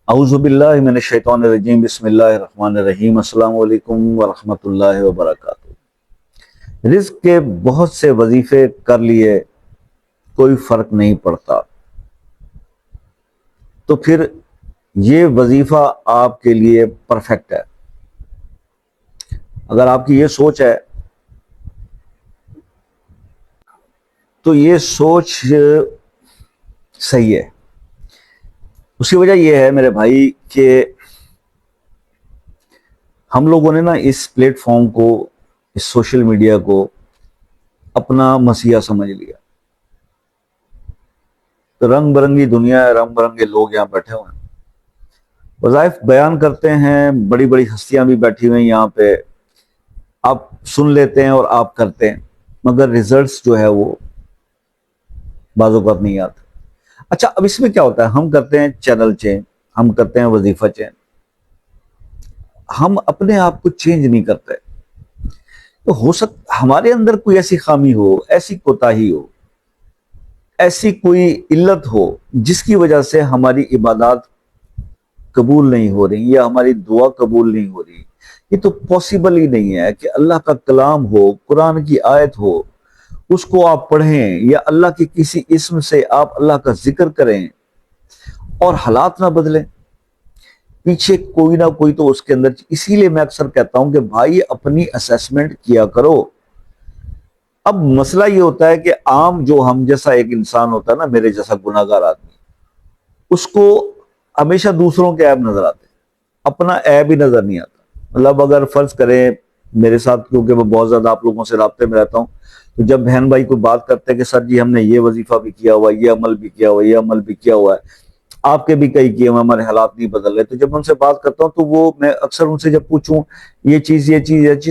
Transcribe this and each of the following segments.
اعوذ باللہ من الشیطان الرجیم بسم اللہ الرحمن الرحیم السلام علیکم ورحمۃ اللہ وبرکاتہ۔ رزق کے بہت سے وظیفے کر لیے کوئی فرق نہیں پڑتا، تو پھر یہ وظیفہ آپ کے لیے پرفیکٹ ہے۔ اگر آپ کی یہ سوچ ہے تو یہ سوچ صحیح ہے۔ اس کی وجہ یہ ہے میرے بھائی کہ ہم لوگوں نے نا اس پلیٹ فارم کو، اس سوشل میڈیا کو اپنا مسیحا سمجھ لیا۔ رنگ برنگی دنیا ہے، رنگ برنگے لوگ یہاں بیٹھے ہوئے ہیں، وظائف بیان کرتے ہیں، بڑی بڑی ہستیاں بھی بیٹھی ہوئی ہیں یہاں پہ، آپ سن لیتے ہیں اور آپ کرتے ہیں، مگر ریزلٹس جو ہے وہ بعض اوقات نہیں آتے۔ اچھا، اب اس میں کیا ہوتا ہے؟ ہم کرتے ہیں چینل چینج، ہم کرتے ہیں وظیفہ چینج، ہم اپنے آپ کو چینج نہیں کرتے۔ تو ہو سکتا ہمارے اندر کوئی ایسی خامی ہو، ایسی کوتاہی ہو، ایسی کوئی علت ہو جس کی وجہ سے ہماری عبادات قبول نہیں ہو رہی یا ہماری دعا قبول نہیں ہو رہی۔ یہ تو پاسبل ہی نہیں ہے کہ اللہ کا کلام ہو، قرآن کی آیت ہو، اس کو آپ پڑھیں یا اللہ کے کسی اسم سے آپ اللہ کا ذکر کریں اور حالات نہ بدلیں۔ پیچھے کوئی نہ کوئی تو اس کے اندر، اسی لیے میں اکثر کہتا ہوں کہ بھائی اپنی اسیسمنٹ کیا کرو۔ اب مسئلہ یہ ہوتا ہے کہ عام جو ہم جیسا ایک انسان ہوتا ہے نا، میرے جیسا گناہگار آدمی، اس کو ہمیشہ دوسروں کے عیب نظر آتے ہیں، اپنا عیب ہی نظر نہیں آتا۔ مطلب اگر فرض کریں میرے ساتھ، کیونکہ میں بہت زیادہ آپ لوگوں سے رابطے میں رہتا ہوں، تو جب بہن بھائی کو بات کرتے ہیں کہ سر جی ہم نے یہ وظیفہ بھی کیا ہوا ہے، یہ عمل بھی کیا ہوا ہے، یہ عمل بھی کیا ہوا ہے، آپ کے بھی کئی کیے ہوئے، ہمارے حالات نہیں بدل رہے، تو جب ان سے بات کرتا ہوں تو وہ، میں اکثر ان سے جب پوچھوں یہ چیز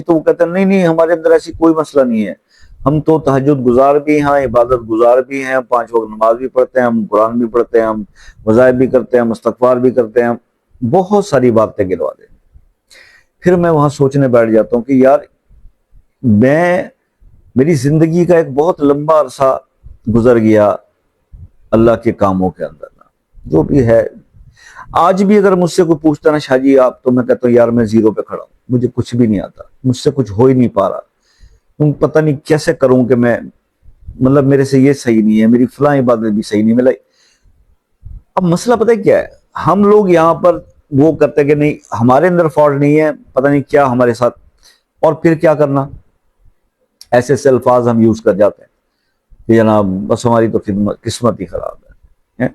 تو وہ کہتے ہیں نہیں نہیں، ہمارے اندر ایسی کوئی مسئلہ نہیں ہے، ہم تو تہجد گزار بھی ہیں، عبادت گزار بھی ہیں، 5 وقت نماز بھی پڑھتے ہیں، ہم قرآن بھی پڑھتے ہیں، ہم وظائف بھی کرتے ہیں، ہم استغفار بھی کرتے ہیں، بہت ساری باتیں گنوا دیں۔ پھر میں وہاں سوچنے بیٹھ جاتا ہوں کہ یار، میری زندگی کا ایک بہت لمبا عرصہ گزر گیا اللہ کے کاموں کے اندر، جو بھی ہے۔ آج بھی اگر مجھ سے کوئی پوچھتا نا شاہ جی آپ، تو میں کہتا ہوں یار میں زیرو پہ کھڑا ہوں، مجھے کچھ بھی نہیں آتا، مجھ سے کچھ ہو ہی نہیں پا رہا، تم پتہ نہیں کیسے کروں کہ میں، مطلب میرے سے یہ صحیح نہیں ہے، میری فلاں عبادت بھی صحیح نہیں ملا۔ اب مسئلہ پتہ ہے کیا ہے؟ ہم لوگ یہاں پر وہ کرتے کہ نہیں ہمارے اندر فالٹ نہیں ہے، پتہ نہیں کیا ہمارے ساتھ، اور پھر کیا کرنا، ایسے ایسے الفاظ ہم یوز کر جاتے ہیں کہ جناب بس ہماری تو قسمت ہی خراب ہے۔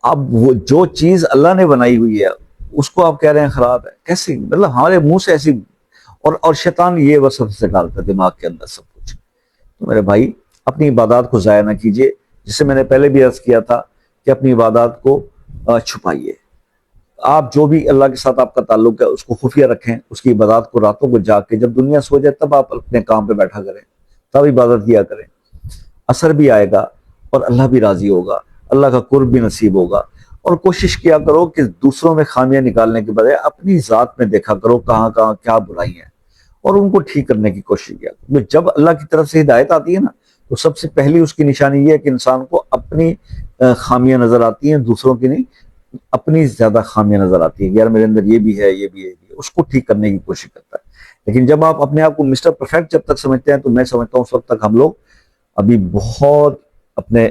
اب وہ جو چیز اللہ نے بنائی ہوئی ہے اس کو آپ کہہ رہے ہیں خراب ہے، کیسے؟ مطلب ہمارے منہ سے ایسی، اور شیطان یہ وسوسے ڈالتا ہے دماغ کے اندر سب کچھ۔ تو میرے بھائی اپنی عبادات کو ضائع نہ کیجیے، جسے میں نے پہلے بھی عرض کیا تھا کہ اپنی عبادات کو چھپائیے۔ آپ جو بھی اللہ کے ساتھ آپ کا تعلق ہے اس کو خفیہ رکھیں، اس کی عبادات کو راتوں کو جاگ کے، جب دنیا سو جائے تب آپ اپنے کام پہ بیٹھا کریں، تب عبادت کیا کریں، اثر بھی آئے گا اور اللہ بھی راضی ہوگا، اللہ کا قرب بھی نصیب ہوگا۔ اور کوشش کیا کرو کہ دوسروں میں خامیاں نکالنے کے بجائے اپنی ذات میں دیکھا کرو کہاں کہاں کیا برائی ہیں، اور ان کو ٹھیک کرنے کی کوشش کیا کرو۔ جب اللہ کی طرف سے ہدایت آتی ہے نا، تو سب سے پہلی اس کی نشانی یہ ہے کہ انسان کو اپنی خامیاں نظر آتی ہیں، دوسروں کی نہیں، اپنی زیادہ خامیاں نظر آتی ہیں، یار میرے اندر یہ بھی ہے، یہ بھی ہے، یہ بھی ہے، اس کو ٹھیک کرنے کی کوشش کرتا ہے۔ لیکن جب آپ اپنے آپ کو مسٹر پرفیکٹ جب تک سمجھتے ہیں، تو میں سمجھتا ہوں اس وقت تک ہم لوگ ابھی بہت اپنے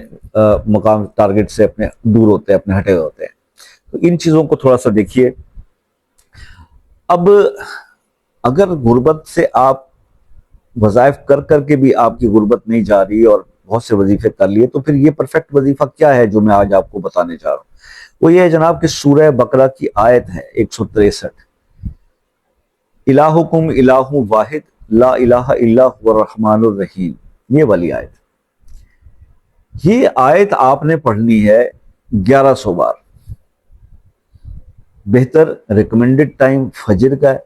مقام ٹارگٹ سے اپنے دور ہوتے ہیں، اپنے ہٹے ہوئے ہوتے ہیں۔ تو ان چیزوں کو تھوڑا سا دیکھیے۔ اب اگر غربت سے آپ وظائف کر کر کے بھی آپ کی غربت نہیں جا رہی اور بہت سے وظیفے کر لیے، تو پھر یہ پرفیکٹ وظیفہ کیا ہے جو میں آج آپ کو بتانے جا رہا ہوں؟ وہ یہ ہے جناب کہ سورہ بقرہ کی آیت ہے 163، الہکم الہ واحد لا الہ الا هو الرحمن الرحیم، یہ والی آیت۔ یہ آیت آپ نے پڑھنی ہے 1100 بار۔ بہتر ریکمنڈڈ ٹائم فجر کا ہے،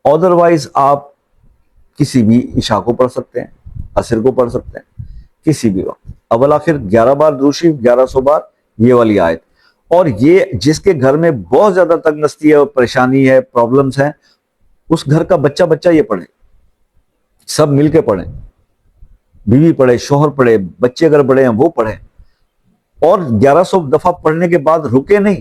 ادروائز آپ کسی بھی عشاء کو پڑھ سکتے ہیں، عصر کو پڑھ سکتے ہیں، کسی بھی وقت۔ اول آخر 11 بار درود شریف، 1100 بار یہ والی آیت۔ اور یہ جس کے گھر میں بہت زیادہ تنگ دستی ہے اور پریشانی ہے، پرابلمز ہیں، اس گھر کا بچہ بچہ یہ پڑھے، سب مل کے پڑھیں، بیوی پڑھے، شوہر پڑھے، بچے اگر بڑے ہیں وہ پڑھیں، اور 1100 دفعہ پڑھنے کے بعد رکے نہیں،